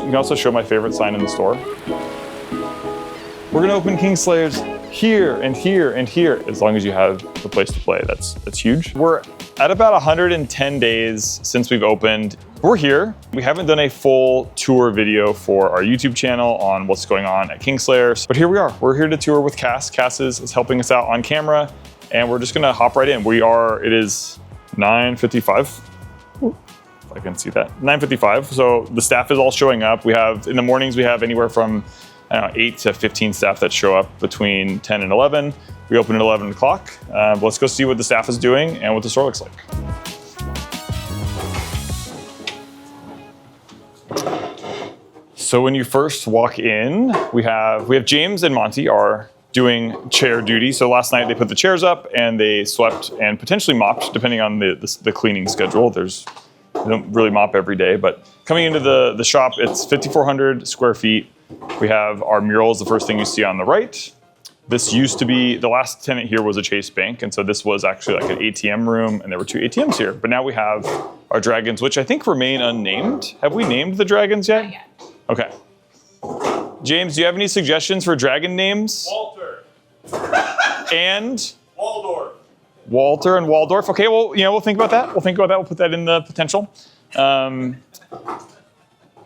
can also show my favorite sign in the store. We're gonna open Kingslayers here and here and here, as long as you have the place to play. That's huge. We're at about 110 days since we've opened. We're here. We haven't done a full tour video for our YouTube channel on what's going on at Kingslayers, but here we are. We're here to tour with Cass. Cass is helping us out on camera, and we're just gonna hop right in. It is 9:55. If I can see that, 9:55. So the staff is all showing up. In the mornings, we have anywhere from 8 to 15 staff that show up between 10 and 11. We open at 11 o'clock. Let's go see what the staff is doing and what the store looks like. So when you first walk in, we have James and Monty are doing chair duty. So last night they put the chairs up and they swept and potentially mopped, depending on the cleaning schedule. They don't really mop every day, but coming into the shop, it's 5,400 square feet. We have our murals, the first thing you see on the right. This used to be, the last tenant here was a Chase Bank, and so this was actually like an ATM room, and there were 2 ATMs here. But now we have our dragons, which I think remain unnamed. Have we named the dragons yet? Not yet. Okay. James, do you have any suggestions for dragon names? Walter. And? Waldorf. Walter and Waldorf. Okay, well, we'll think about that. We'll put that in the potential.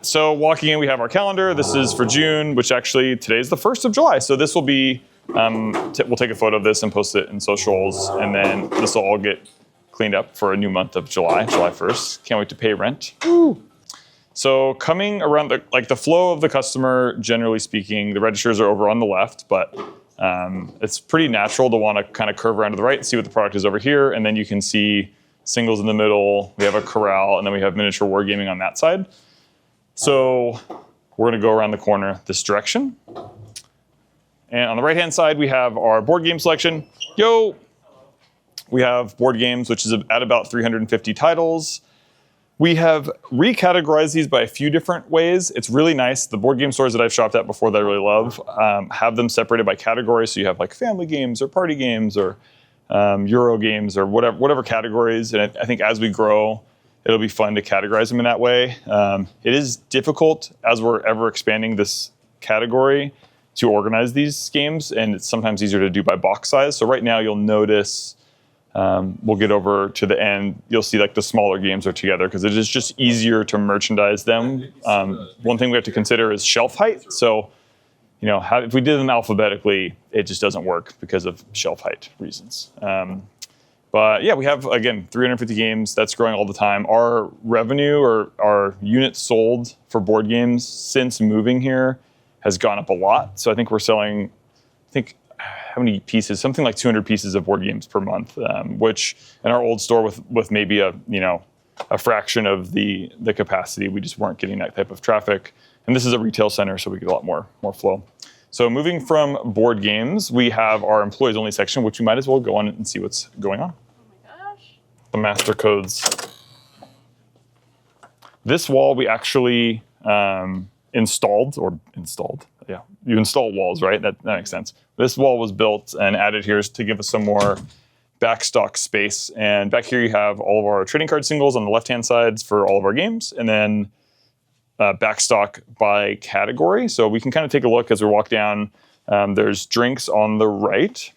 So walking in, we have our calendar. This is for June, which actually today is the 1st of July. So this will be, we'll take a photo of this and post it in socials, and then this will all get cleaned up for a new month of July 1st. Can't wait to pay rent. Woo. So coming around the flow of the customer, generally speaking, the registers are over on the left, but it's pretty natural to want to kind of curve around to the right and see what the product is over here, and then you can see singles in the middle. We have a corral, and then we have miniature wargaming on that side. So we're going to go around the corner this direction. And on the right-hand side, we have our board game selection. Yo! We have board games, which is at about 350 titles. We have recategorized these by a few different ways. It's really nice. The board game stores that I've shopped at before that I really love have them separated by category. So you have like family games or party games or Euro games or whatever categories. And I think as we grow, it'll be fun to categorize them in that way. It is difficult as we're ever expanding this category to organize these games, and it's sometimes easier to do by box size. So right now you'll notice, we'll get over to the end, you'll see like the smaller games are together because it is just easier to merchandise them. One thing we have to consider is shelf height. So, if we did them alphabetically, it just doesn't work because of shelf height reasons. But yeah, we have, again, 350 games. That's growing all the time. Our revenue or our units sold for board games since moving here has gone up a lot. So I think we're selling, how many pieces? Something like 200 pieces of board games per month, which in our old store with maybe a fraction of the capacity, we just weren't getting that type of traffic. And this is a retail center, so we get a lot more flow. So moving from board games, we have our employees only section, which we might as well go on and see what's going on. Oh my gosh. The master codes. This wall we actually installed. Yeah, you install walls, right? That makes sense. This wall was built and added here to give us some more backstock space. And back here you have all of our trading card singles on the left-hand sides for all of our games, and then backstock by category. So we can kind of take a look as we walk down. There's drinks on the right.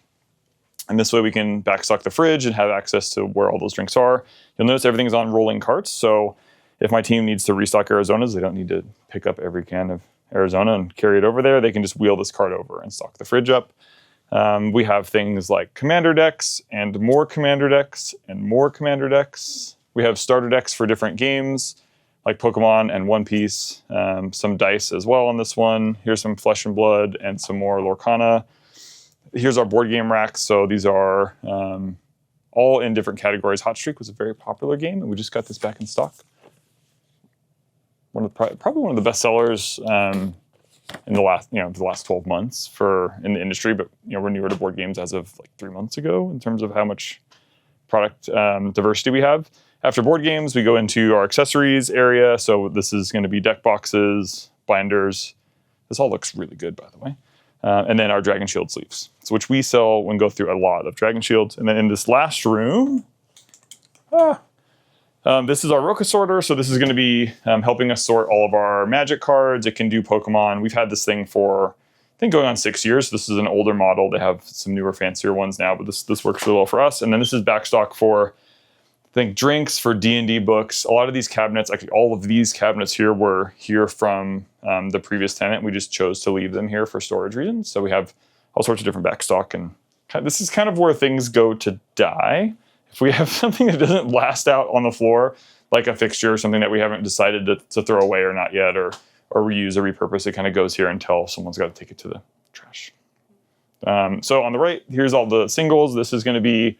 And this way we can backstock the fridge and have access to where all those drinks are. You'll notice everything's on rolling carts. So if my team needs to restock Arizonas, they don't need to pick up every can of Arizona and carry it over there. They can just wheel this cart over and stock the fridge up. We have things like commander decks and more commander decks and more commander decks. We have starter decks for different games, like Pokemon and One Piece, some dice as well on this one. Here's some Flesh and Blood and some more Lorcana. Here's our board game racks. So these are all in different categories. Hot Streak was a very popular game, and we just got this back in stock. Probably one of the best sellers in the last 12 months in the industry. But we're newer to board games as of like 3 months ago in terms of how much product diversity we have. After board games, we go into our accessories area. So this is going to be deck boxes, binders. This all looks really good, by the way. And then our Dragon Shield sleeves, which we sell and go through a lot of Dragon Shields. And then in this last room, This is our Roka sorter, so this is going to be helping us sort all of our Magic cards. It can do Pokemon. We've had this thing for, I think, going on 6 years. This is an older model. They have some newer, fancier ones now, but this works really well for us. And then this is Backstock for, I think, drinks, for D&D books. A lot of these cabinets, actually all of these cabinets here were here from the previous tenant. We just chose to leave them here for storage reasons. So we have all sorts of different Backstock, and this is kind of where things go to die. If we have something that doesn't last out on the floor, like a fixture or something that we haven't decided to throw away or not yet, or reuse or repurpose, it kind of goes here until someone's got to take it to the trash. So on the right, here's all the singles. This is going to be,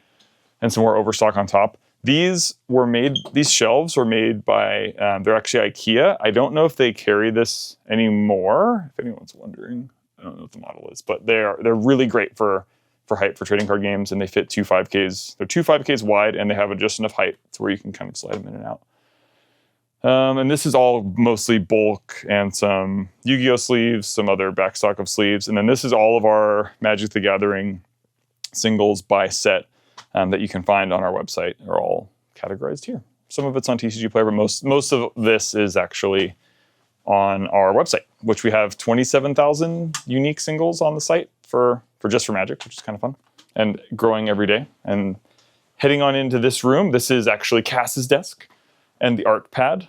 and some more overstock on top. These shelves were made by, they're actually IKEA. I don't know if they carry this anymore, if anyone's wondering. I don't know what the model is, but they're really great for height for trading card games, and they fit 2 5Ks. They're 2 5Ks wide, and they have just enough height to where you can kind of slide them in and out. And this is all mostly bulk and some Yu-Gi-Oh sleeves, some other backstock of sleeves, and then this is all of our Magic the Gathering singles by set that you can find on our website. Are all categorized here. Some of it's on TCG Player, but most of this is actually on our website, which we have 27,000 unique singles on the site for just for Magic, which is kind of fun and growing every day. And heading on into this room, this is actually Cass's desk and the art pad.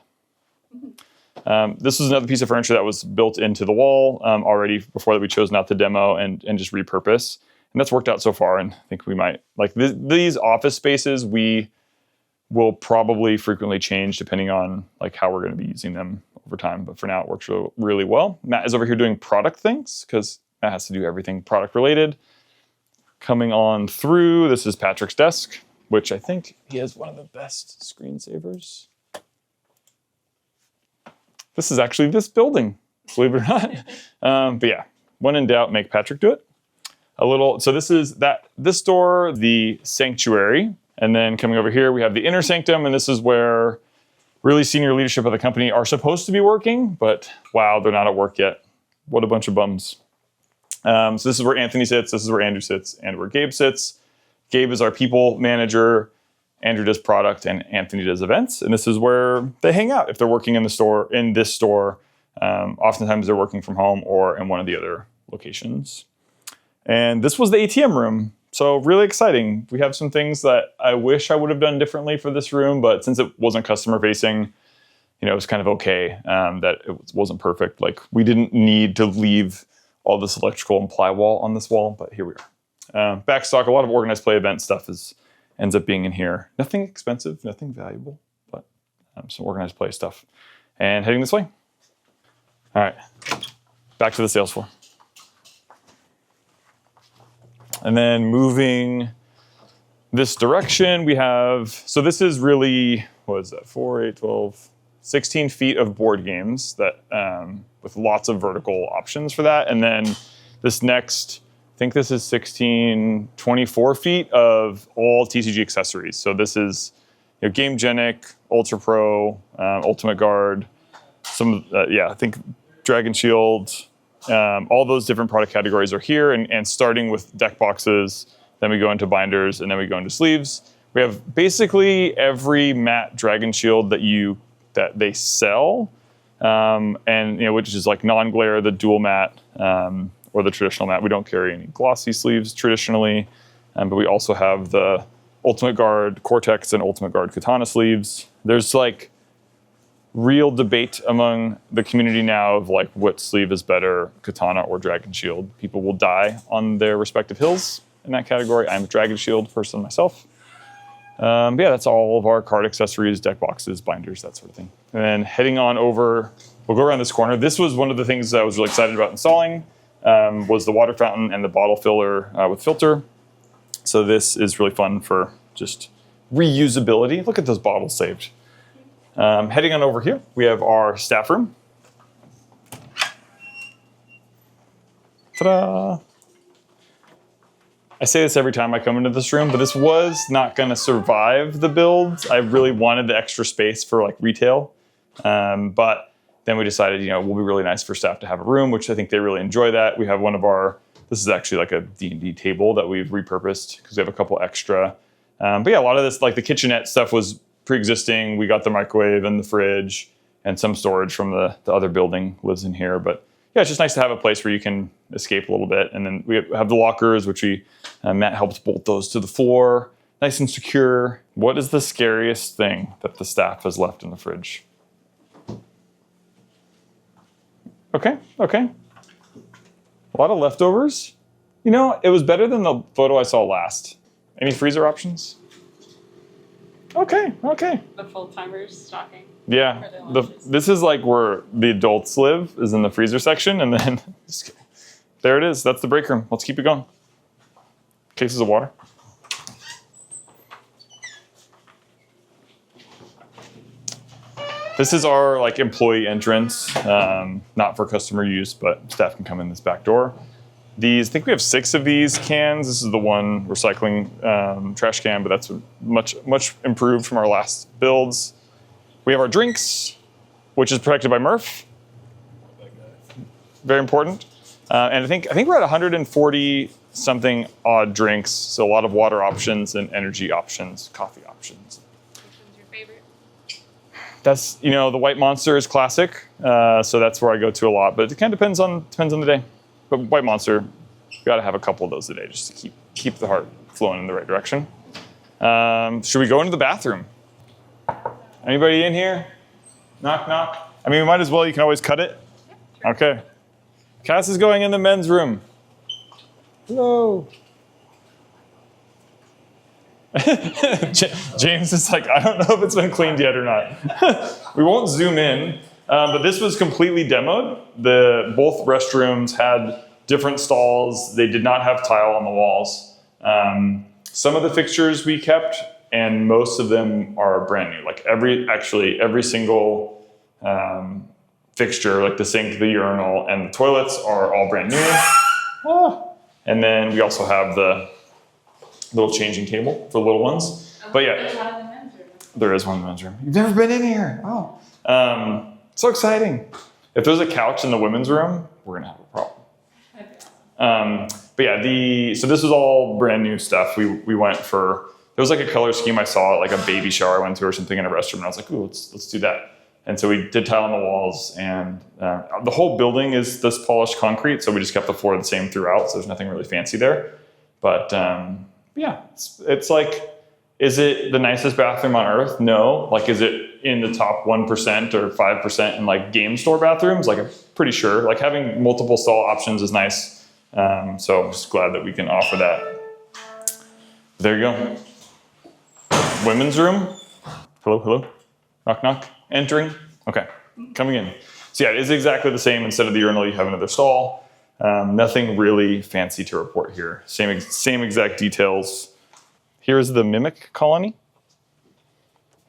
This is another piece of furniture that was built into the wall already before that we chose not to demo and just repurpose. And that's worked out so far. And I think we might, like these office spaces, we will probably frequently change depending on like how we're going to be using them over time. But for now, it works really well. Matt is over here doing product things because Matt has to do everything product related. Coming on through, this is Patrick's desk, which I think he has one of the best screensavers. This is actually this building, believe it or not. But yeah, when in doubt, make Patrick do it. So this is this door, the sanctuary. And then coming over here, we have the inner sanctum, and this is where really senior leadership of the company are supposed to be working, but wow, they're not at work yet. What a bunch of bums. So this is where Anthony sits, this is where Andrew sits, and where Gabe sits. Gabe is our people manager, Andrew does product, and Anthony does events. And this is where they hang out if they're working in this store. Oftentimes they're working from home or in one of the other locations. And this was the ATM room. So really exciting. We have some things that I wish I would have done differently for this room, but since it wasn't customer facing, it was kind of okay that it wasn't perfect. Like we didn't need to leave all this electrical and plywall on this wall, but here we are. Backstock, a lot of organized play event stuff ends up being in here. Nothing expensive, nothing valuable, but some organized play stuff. And heading this way. All right, back to the sales floor. And then moving this direction, we have, so this is really, what is that, 4, 8, 12, 16 feet of board games that with lots of vertical options for that. And then this next, I think this is 24 feet of all TCG accessories. So this is Game Genic, Ultra Pro, Ultimate Guard, I think Dragon Shield, all those different product categories are here, and starting with deck boxes, then we go into binders, and then we go into sleeves. We have basically every matte Dragon Shield that they sell, and which is like non-glare, the dual matte, or the traditional matte. We don't carry any glossy sleeves traditionally, but we also have the Ultimate Guard Cortex and Ultimate Guard Katana sleeves. There's like real debate among the community now of like what sleeve is better, Katana or Dragon Shield. People will die on their respective hills in that category. I'm a Dragon Shield person myself. But yeah, that's all of our card accessories, deck boxes, binders, that sort of thing. And then heading on over, we'll go around this corner. This was one of the things that I was really excited about installing, was the water fountain and the bottle filler with filter. So this is really fun for just reusability. Look at those bottles saved. Heading on over here, we have our staff room. Ta-da! I say this every time I come into this room, but this was not going to survive the build. I really wanted the extra space for like retail, but then we decided, it will be really nice for staff to have a room, which I think they really enjoy that. We have this is actually like a D&D table that we've repurposed because we have a couple extra. But yeah, a lot of this, like the kitchenette stuff was pre-existing. We got the microwave and the fridge and some storage from the other building lives in here. But yeah, it's just nice to have a place where you can escape a little bit. And then we have the lockers, which Matt helped bolt those to the floor. Nice and secure. What is the scariest thing that the staff has left in the fridge? Okay. A lot of leftovers. You know, it was better than the photo I saw last. Any freezer options? Okay. The full-timers stocking. Yeah, this is like where the adults live, is in the freezer section, and then there it is. That's the break room. Let's keep it going. Cases of water. This is our like employee entrance, not for customer use, but staff can come in this back door. I think we have 6 of these cans. This is the one recycling trash can, but that's much improved from our last builds. We have our drinks, which is protected by Murph. Very important. And I think we're at 140 something odd drinks. So a lot of water options and energy options, coffee options. Which one's your favorite? That's, the White Monster is classic. So that's where I go to a lot, but it kind of depends on the day. But White Monster, you got to have a couple of those a day just to keep the heart flowing in the right direction. Should we go into the bathroom? Anybody in here? Knock, knock. I mean, we might as well. You can always cut it. Yeah, sure. Okay. Cass is going in the men's room. Hello. James is like, I don't know if it's been cleaned yet or not. We won't zoom in, but this was completely demoed. Both restrooms had different stalls. They did not have tile on the walls. Some of the fixtures we kept, and most of them are brand new. Like every single fixture, like the sink, the urinal, and the toilets are all brand new. And then we also have the little changing table for little ones. But yeah, there is one in the men's room. You've never been in here. Oh, so exciting. If there's a couch in the women's room, we're gonna have a problem. But yeah, so this was all brand new stuff. We went for, there was like a color scheme I saw at like a baby shower I went to or something in a restroom, and I was like, ooh, let's do that. And so we did tile on the walls, and the whole building is this polished concrete, so we just kept the floor the same throughout, so there's nothing really fancy there. But yeah, it's like, is it the nicest bathroom on earth? No. Like, is it in the top 1% or 5% in like game store bathrooms? Like, I'm pretty sure. Like, having multiple stall options is nice. So I'm just glad that we can offer that. There you go. Women's room. Hello. Knock, knock. Entering. Okay, coming in. So yeah, it is exactly the same. Instead of the urinal, you have another stall. Nothing really fancy to report here. Same exact details. Here's the mimic colony.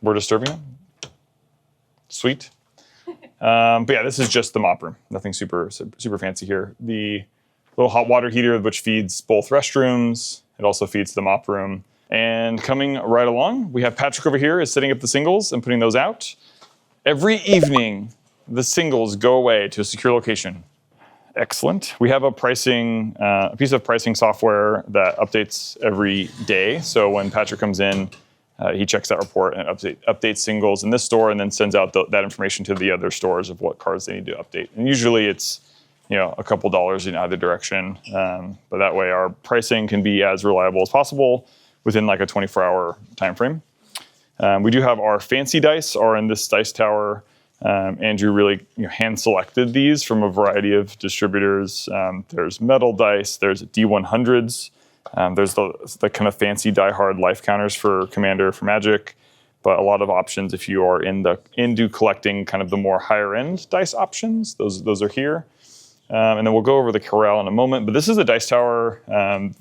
We're disturbing them. Sweet. But yeah, this is just the mop room. Nothing super fancy here. The little hot water heater, which feeds both restrooms. It also feeds the mop room. And coming right along, we have Patrick over here is setting up the singles and putting those out. Every evening, the singles go away to a secure location. Excellent. We have a piece of pricing software that updates every day. So when Patrick comes in, he checks that report and updates singles in this store, and then sends out that information to the other stores of what cards they need to update. And usually it's a couple dollars in either direction, but that way our pricing can be as reliable as possible within like a 24-hour time frame. We do have our fancy dice are in this dice tower. Andrew really hand selected these from a variety of distributors. There's metal dice, there's D100s, there's the kind of fancy die-hard life counters for Commander, for Magic, but a lot of options if you are into collecting kind of the more higher-end dice options. Those are here. And then we'll go over the corral in a moment, but this is the dice tower.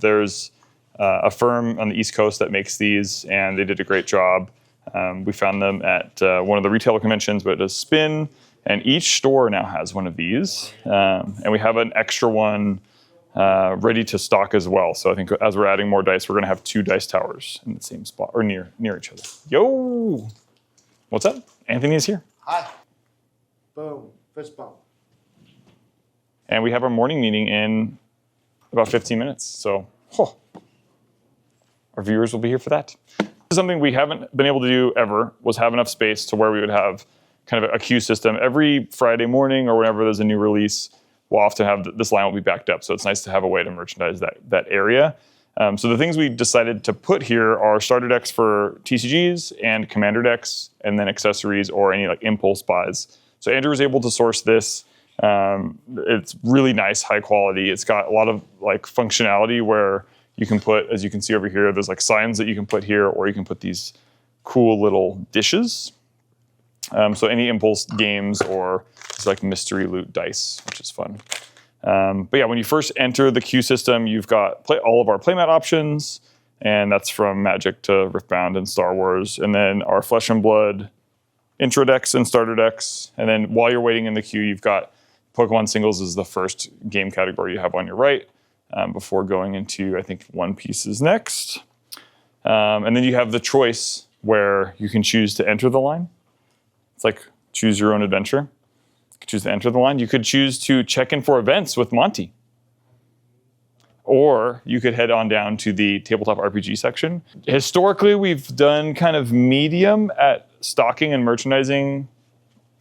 There's a firm on the East Coast that makes these, and they did a great job. We found them at one of the retailer conventions, but it does spin, and each store now has one of these. And we have an extra one ready to stock as well. So I think as we're adding more dice, we're going to have 2 dice towers in the same spot, or near each other. Yo! What's up? Anthony is here. Hi. Boom. Fishbowl. And we have our morning meeting in about 15 minutes. So our viewers will be here for that. This is something we haven't been able to do ever, was have enough space to where we would have kind of a queue system. Every Friday morning or whenever there's a new release, we'll often have this line will be backed up. So it's nice to have a way to merchandise that area. So the things we decided to put here are starter decks for TCGs and commander decks, and then accessories or any like impulse buys. So Andrew was able to source this. It's really nice, high quality. It's got a lot of like functionality where you can put, as you can see over here, there's like signs that you can put here, or you can put these cool little dishes. So any impulse games or it's like mystery loot dice, which is fun. But yeah, when you first enter the queue system, you've got all of our playmat options, and that's from Magic to Riftbound and Star Wars. And then our Flesh and Blood intro decks and starter decks. And then while you're waiting in the queue, you've got Pokemon singles is the first game category you have on your right, before going into, I think, One Piece is next. And then you have the choice where you can choose to enter the line. It's like choose your own adventure. You could choose to enter the line. You could choose to check in for events with Monty. Or you could head on down to the tabletop RPG section. Historically, we've done kind of medium at stocking and merchandising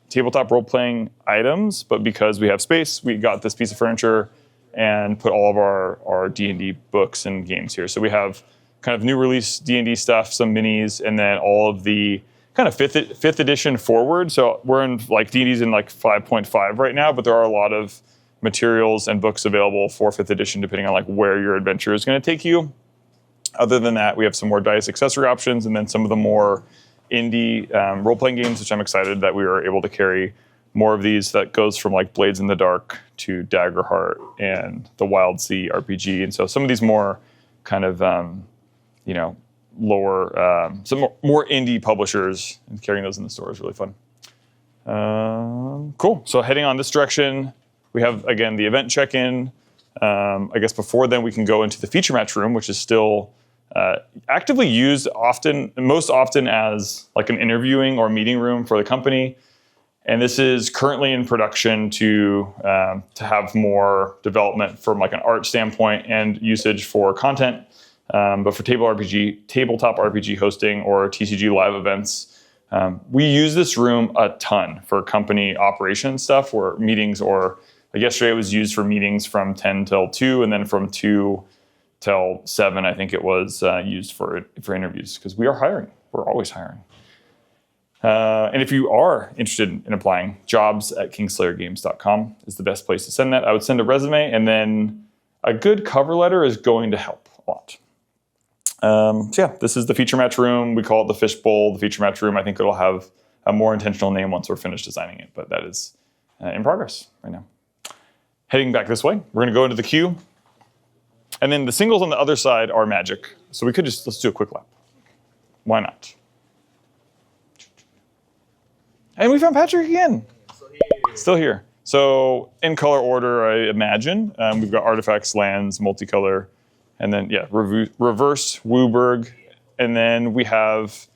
tabletop role-playing items, but because we have space, we got this piece of furniture and put all of our D&D books and games here. So we have kind of new release D&D stuff, some minis, and then all of the kind of fifth edition forward. So we're in like D&D's in like 5.5 right now, but there are a lot of materials and books available for 5th edition depending on like where your adventure is going to take you. Other than that, we have some more dice accessory options, and then some of the more indie role-playing games, which I'm excited that we were able to carry more of these. That goes from like Blades in the Dark to Daggerheart and the Wild Sea RPG. And so some of these more kind of lower, some more indie publishers, and carrying those in the store is really fun. Cool. So heading on this direction, we have, again, the event check-in. I guess before then, we can go into the feature match room, which is still actively used most often as like an interviewing or meeting room for the company. And this is currently in production to have more development from like an art standpoint and usage for content. But for tabletop RPG hosting or TCG live events, we use this room a ton for company operation stuff or meetings, or like yesterday it was used for meetings from 10 till 2, and then from 2 till 7, I think it was used for interviews, because we are hiring. We're always hiring. And if you are interested in applying, jobs@kingslayergames.com is the best place to send that. I would send a resume, and then a good cover letter is going to help a lot. So yeah, this is the feature match room. We call it the Fishbowl, the feature match room. I think it'll have a more intentional name once we're finished designing it, but that is in progress right now. Heading back this way, we're gonna go into the queue. And then the singles on the other side are Magic. So let's do a quick lap. Why not? And we found Patrick again. Still here. So in color order, I imagine. We've got artifacts, lands, multicolor, and then, yeah, reverse Wooburg. And then we have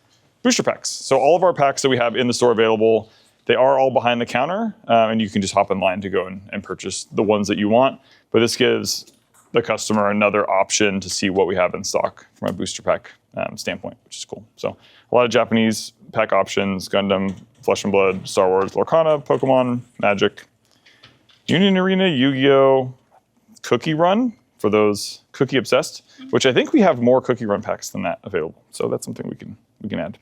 booster packs. So all of our packs that we have in the store available, they are all behind the counter, and you can just hop in line to go and purchase the ones that you want. But this gives the customer another option to see what we have in stock from a booster pack standpoint, which is cool. So a lot of Japanese pack options: Gundam, Flesh and Blood, Star Wars, Lorcana, Pokemon, Magic, Union Arena, Yu-Gi-Oh!, Cookie Run for those cookie obsessed, which I think we have more Cookie Run packs than that available. So that's something we can add.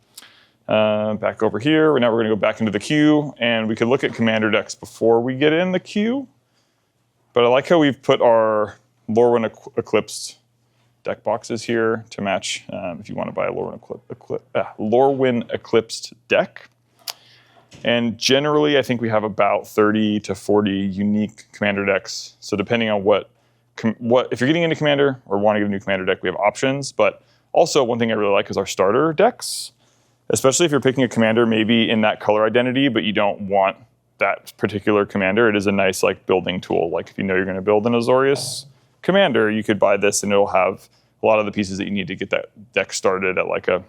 Back over here, now we're going to go back into the queue, and we could look at commander decks before we get in the queue. But I like how we've put our Lorwyn Eclipsed deck boxes here to match if you want to buy a Lorwyn Eclipsed deck. And generally, I think we have about 30 to 40 unique commander decks. So depending on what if you're getting into commander or want to get a new commander deck, we have options. But also, one thing I really like is our starter decks, especially if you're picking a commander maybe in that color identity, but you don't want that particular commander. It is a nice like building tool. Like if you know you're going to build an Azorius commander, you could buy this and it'll have a lot of the pieces that you need to get that deck started at like a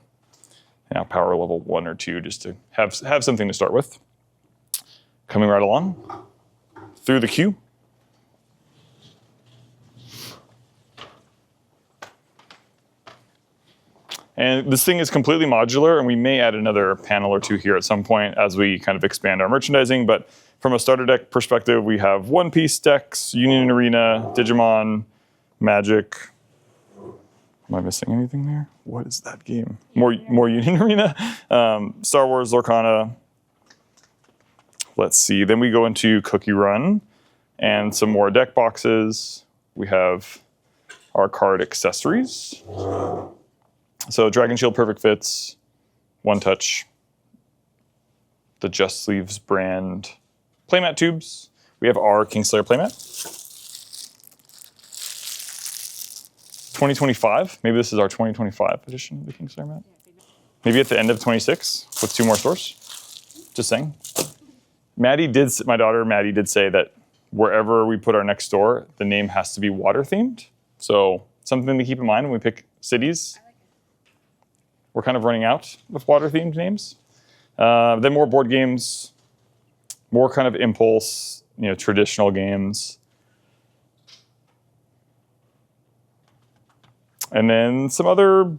power level 1 or 2, just to have something to start with. Coming right along through the queue. And this thing is completely modular, and we may add another panel or two here at some point as we kind of expand our merchandising. But from a starter deck perspective, we have one-piece decks, Union Arena, Digimon, Magic. Am I missing anything there? What is that game? More Union Arena. Star Wars, Lorcana. Let's see. Then we go into Cookie Run and some more deck boxes. We have our card accessories. So Dragon Shield Perfect Fits, One Touch, the Just Sleeves brand playmat tubes. We have our Kingslayer playmat. 2025, maybe this is our 2025 edition of the Kingslayer mat. Maybe at the end of 26 with 2 more stores. Just saying. My daughter Maddie did say that wherever we put our next store, the name has to be water themed. So something to keep in mind when we pick cities. We're kind of running out of water-themed names. Then more board games, more kind of impulse, traditional games. And then some other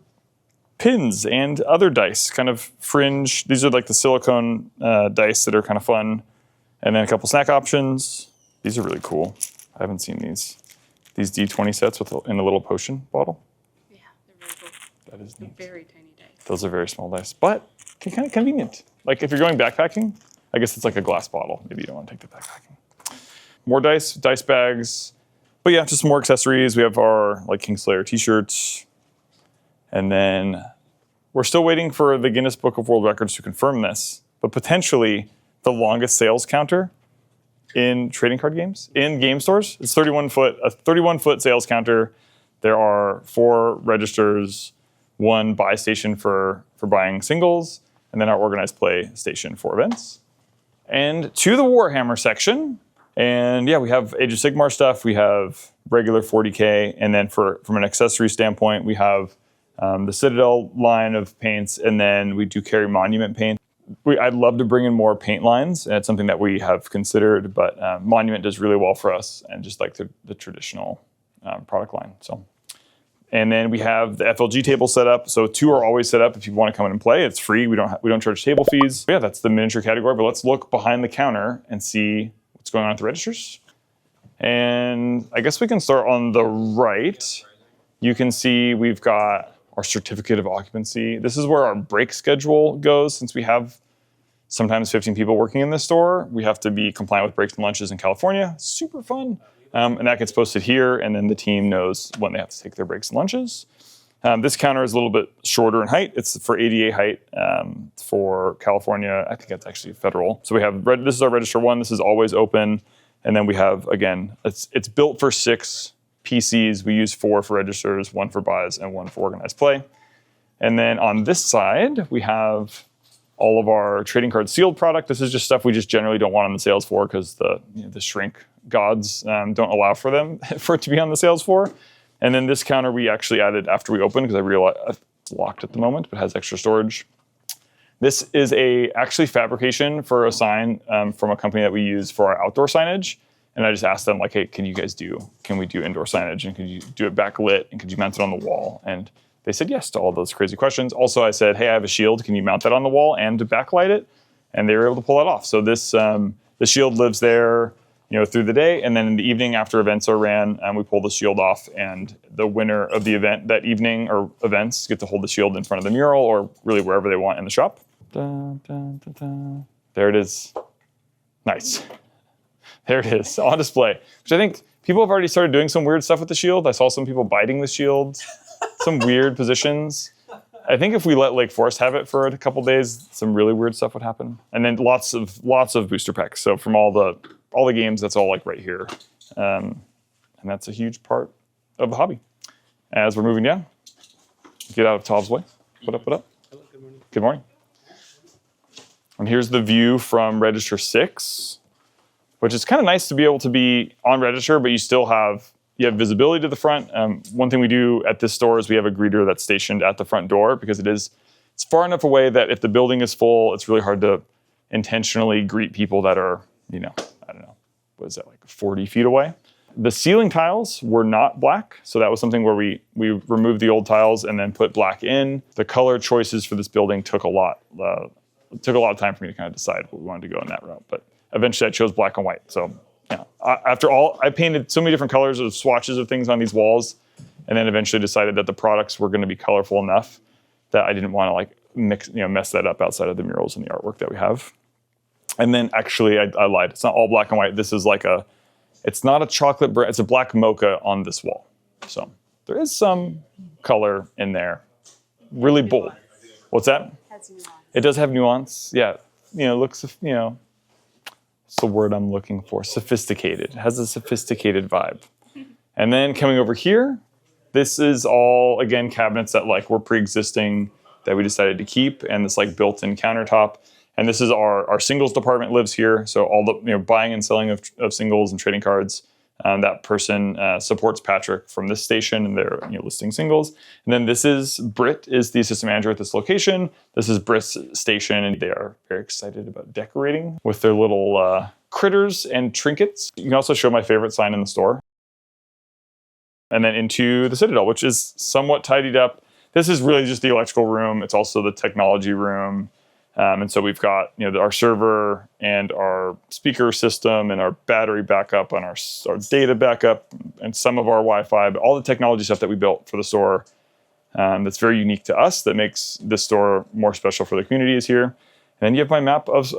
pins and other dice, kind of fringe. These are like the silicone dice that are kind of fun. And then a couple snack options. These are really cool. I haven't seen these. These D20 sets in a little potion bottle. Yeah, they're very cool. That is neat. Very tiny dice. Those are very small dice, but kind of convenient. Like if you're going backpacking, I guess it's like a glass bottle. Maybe you don't want to take the backpacking. More dice bags. But yeah, just more accessories. We have our like Kingslayer t-shirts. And then we're still waiting for the Guinness Book of World Records to confirm this, but potentially the longest sales counter in trading card games, in game stores. It's a 31-foot sales counter. There are 4 registers, 1 buy station for buying singles, and then our organized play station for events. And to the Warhammer section. And yeah, we have Age of Sigmar stuff. We have regular 40K. And then from an accessory standpoint, we have the Citadel line of paints. And then we do carry Monument paint. I'd love to bring in more paint lines. And it's something that we have considered. But Monument does really well for us and just like the traditional product line. And then we have the FLG table set up. So 2 are always set up if you want to come in and play. It's free. We don't charge table fees. But yeah, that's the miniature category. But let's look behind the counter and see what's going on at the registers. And I guess we can start on the right. You can see we've got our certificate of occupancy. This is where our break schedule goes. Since we have sometimes 15 people working in this store, we have to be compliant with breaks and lunches in California. Super fun. And that gets posted here, and then the team knows when they have to take their breaks and lunches. This counter is a little bit shorter in height. It's for ADA height for California. I think that's actually federal. So we have, this is our register 1. This is always open. And then we have, again, it's built for 6 PCs. We use 4 for registers, 1 for buys, and 1 for organized play. And then on this side, we have all of our trading card sealed product. This is just stuff we just generally don't want on the sales floor because the shrink gods don't allow for it to be on the sales floor. And then this counter we actually added after we opened because I realized it's locked at the moment, but has extra storage. This is actually fabrication for a sign from a company that we use for our outdoor signage. And I just asked them like, hey, can we do indoor signage? And can you do it backlit? And could you mount it on the wall? And they said yes to all those crazy questions. Also, I said, hey, I have a shield. Can you mount that on the wall and to backlight it? And they were able to pull that off. So this the shield lives there through the day. And then in the evening after events are ran, we pull the shield off. And the winner of the event that evening or events get to hold the shield in front of the mural or really wherever they want in the shop. Dun, dun, dun, dun. There it is. Nice. There it is on display, which I think people have already started doing some weird stuff with the shield. I saw some people biting the shield, some weird positions. I think if we let Lake Forest have it for a couple days, some really weird stuff would happen. And then lots of booster packs. So from all the games, that's all like right here. And that's a huge part of the hobby. As we're moving down, get out of Tov's way. What up, what up? Hello, good morning. Good morning. And here's the view from Register 6, which is kind of nice to be able to be on register, but you have visibility to the front. One thing we do at this store is we have a greeter that's stationed at the front door because it's far enough away that if the building is full, it's really hard to intentionally greet people that are, I don't know, what is that, like 40 feet away? The ceiling tiles were not black, so that was something where we removed the old tiles and then put black in. The color choices for this building took a lot of time for me to kind of decide what we wanted to go in that route, but eventually I chose black and white. So yeah, after all, I painted so many different colors of swatches of things on these walls, and then eventually decided that the products were going to be colorful enough that I didn't want to like mess that up outside of the murals and the artwork that we have. And then actually, I lied. It's not all black and white. This is like it's not a chocolate brick. It's a black mocha on this wall. So there is some color in there. Really bold. What's that? Has nuance. It does have nuance. Yeah. Looks, what's the word I'm looking for? Sophisticated. It has a sophisticated vibe. And then coming over here, this is all, again, cabinets that like were pre-existing that we decided to keep, and this like built-in countertop. And this is our singles department lives here. So all the buying and selling of singles and trading cards. That person supports Patrick from this station, and they're listing singles. And then this is Britt is the assistant manager at this location. This is Britt's station, and they are very excited about decorating with their little critters and trinkets. You can also show my favorite sign in the store. And then into the Citadel, which is somewhat tidied up. This is really just the electrical room. It's also the technology room. And so we've got our server and our speaker system and our battery backup and our data backup and some of our Wi-Fi, but all the technology stuff that we built for the store that's very unique to us, that makes this store more special for the community is here. And then you have my map of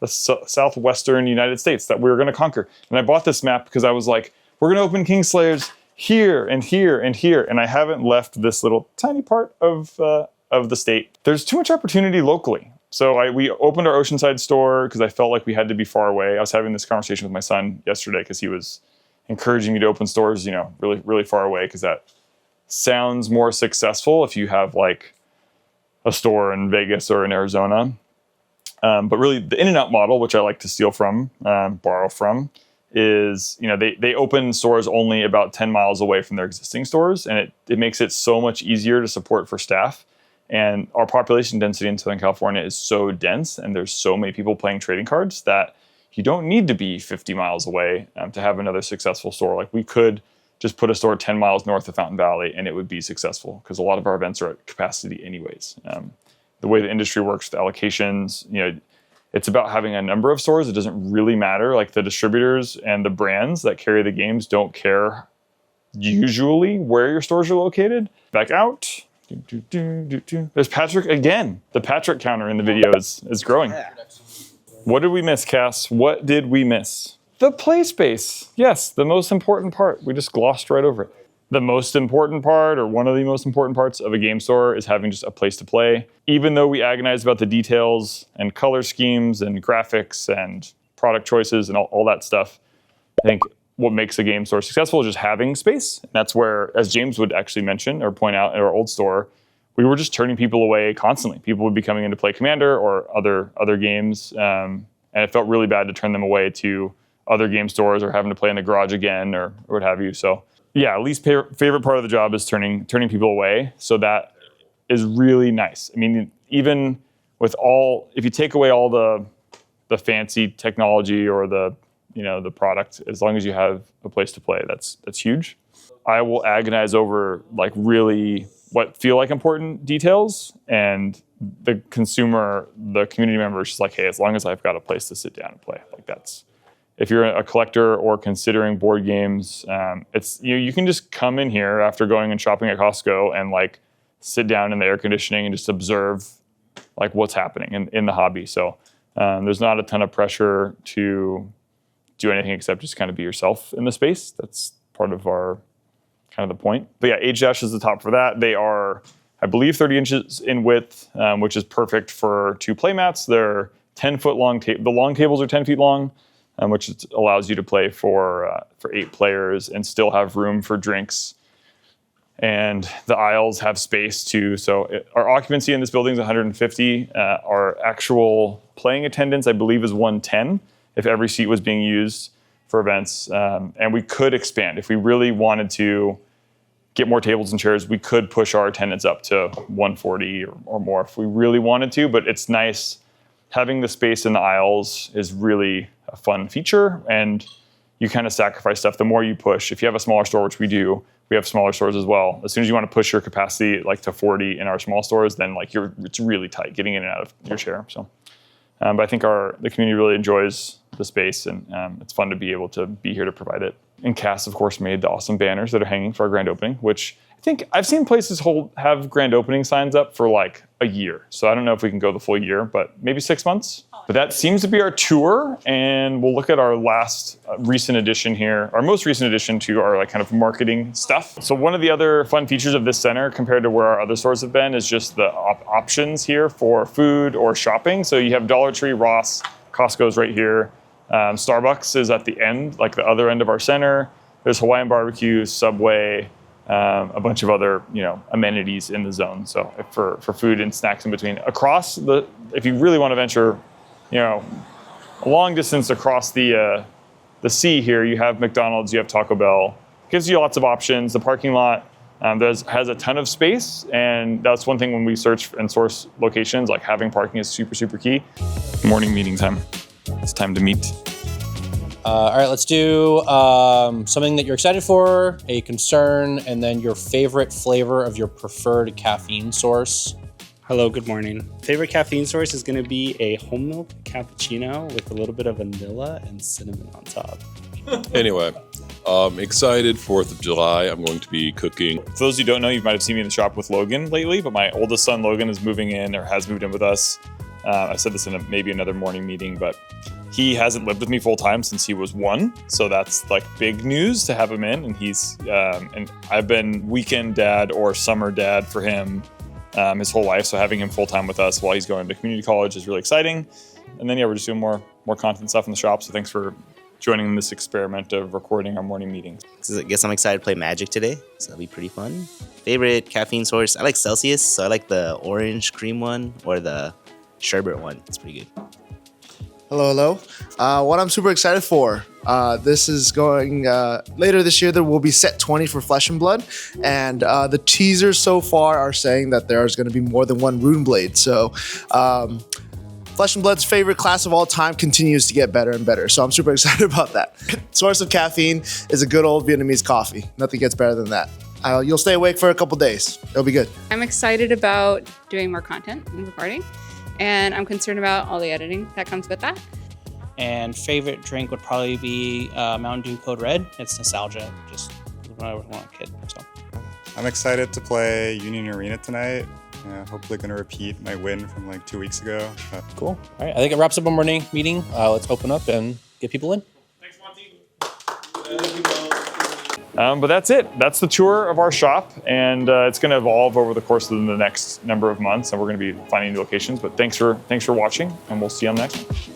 the southwestern United States that we're going to conquer. And I bought this map because I was like, we're going to open Kingslayers here and here and here. And I haven't left this little tiny part of the state. There's too much opportunity locally. So we opened our Oceanside store because I felt like we had to be far away. I was having this conversation with my son yesterday because he was encouraging me to open stores, really, really far away, because that sounds more successful if you have like a store in Vegas or in Arizona. But really the in-and-out model, which I like to steal from, borrow from, is, they open stores only about 10 miles away from their existing stores, and it makes it so much easier to support for staff. And our population density in Southern California is so dense, and there's so many people playing trading cards that you don't need to be 50 miles away to have another successful store. Like we could just put a store 10 miles north of Fountain Valley and it would be successful, because a lot of our events are at capacity anyways. The way the industry works with allocations, it's about having a number of stores. It doesn't really matter. Like the distributors and the brands that carry the games don't care usually where your stores are located. Back out. There's Patrick again. The Patrick counter in the video is growing. What did we miss, Cass? What did we miss? The play space. Yes, the most important part. We just glossed right over it. The most important part, or one of the most important parts of a game store, is having just a place to play. Even though we agonize about the details and color schemes and graphics and product choices and all that stuff, I think what makes a game store successful is just having space. And that's where, as James would actually mention or point out in our old store, we were just turning people away constantly. People would be coming in to play Commander or other games, and it felt really bad to turn them away to other game stores or having to play in the garage again or what have you. So yeah, least favorite part of the job is turning people away. So that is really nice. I mean, even with if you take away all the fancy technology or the product, as long as you have a place to play, that's huge. I will agonize over like really what feel like important details, and the consumer, the community member is just like, hey, as long as I've got a place to sit down and play, like that's. If you're a collector or considering board games, it's you can just come in here after going and shopping at Costco and like sit down in the air conditioning and just observe like what's happening in the hobby. So there's not a ton of pressure to do anything except just kind of be yourself in the space. That's part of our kind of the point. But yeah, Age Dash is the top for that. They are, I believe, 30 inches in width, which is perfect for 2 play mats. They're 10-foot long. The long tables are 10 feet long, which allows you to play for 8 players and still have room for drinks. And the aisles have space too. So our occupancy in this building is 150. Our actual playing attendance, I believe, is 110 if every seat was being used for events. And we could expand. If we really wanted to get more tables and chairs, we could push our attendance up to 140 or more if we really wanted to. But it's nice. Having the space in the aisles is really a fun feature. And you kind of sacrifice stuff the more you push. If you have a smaller store, which we do, we have smaller stores as well. As soon as you want to push your capacity like to 40 in our small stores, then like it's really tight getting in and out of your chair. So, but I think the community really enjoys the space, and it's fun to be able to be here to provide it. And Cass, of course, made the awesome banners that are hanging for our grand opening, which I think I've seen places have grand opening signs up for like a year. So I don't know if we can go the full year, but maybe 6 months. But that seems to be our tour, and we'll look at our last recent addition here, our most recent addition to our like kind of marketing stuff. So one of the other fun features of this center compared to where our other stores have been is just the options here for food or shopping. So you have Dollar Tree, Ross, Costco's right here. Starbucks is at the end, like the other end of our center. There's Hawaiian barbecue, Subway, a bunch of other, amenities in the zone. So for food and snacks in between. If you really want to venture, a long distance across the sea here, you have McDonald's, you have Taco Bell. Gives you lots of options. The parking lot has a ton of space, and that's one thing when we search and source locations, like having parking is super, super key. Morning meeting time. It's time to meet. All right, let's do something that you're excited for, a concern, and then your favorite flavor of your preferred caffeine source. Hello, good morning. Favorite caffeine source is going to be a whole milk cappuccino with a little bit of vanilla and cinnamon on top. Anyway, excited 4th of July. I'm going to be cooking. For those who don't know, you might have seen me in the shop with Logan lately, but my oldest son Logan is moving in or has moved in with us. I said this in maybe another morning meeting, but he hasn't lived with me full time since he was 1. So that's like big news to have him in. And and I've been weekend dad or summer dad for him his whole life. So having him full time with us while he's going to community college is really exciting. And then, we're just doing more content stuff in the shop. So thanks for joining in this experiment of recording our morning meetings. I guess I'm excited to play Magic today, so that'll be pretty fun. Favorite caffeine source? I like Celsius, so I like the orange cream one or the sherbet one. It's pretty good. Hello. What I'm super excited for, this is going later this year. There will be set 20 for Flesh and Blood, and the teasers so far are saying that there's going to be more than one rune blade. So Flesh and Blood's favorite class of all time continues to get better and better. So I'm super excited about that. Source of caffeine is a good old Vietnamese coffee. Nothing gets better than that. You'll stay awake for a couple days. It'll be good. I'm excited about doing more content and recording, and I'm concerned about all the editing that comes with that. And favorite drink would probably be Mountain Dew Code Red. It's nostalgia, just when I was a kid. So I'm excited to play Union Arena tonight. Hopefully going to repeat my win from like 2 weeks ago. cool. All right, I think it wraps up our morning meeting. Let's open up and get people in. Thanks, Monty. But that's it. That's the tour of our shop, and it's going to evolve over the course of the next number of months, and we're going to be finding new locations. But thanks for watching, and we'll see you on the next one.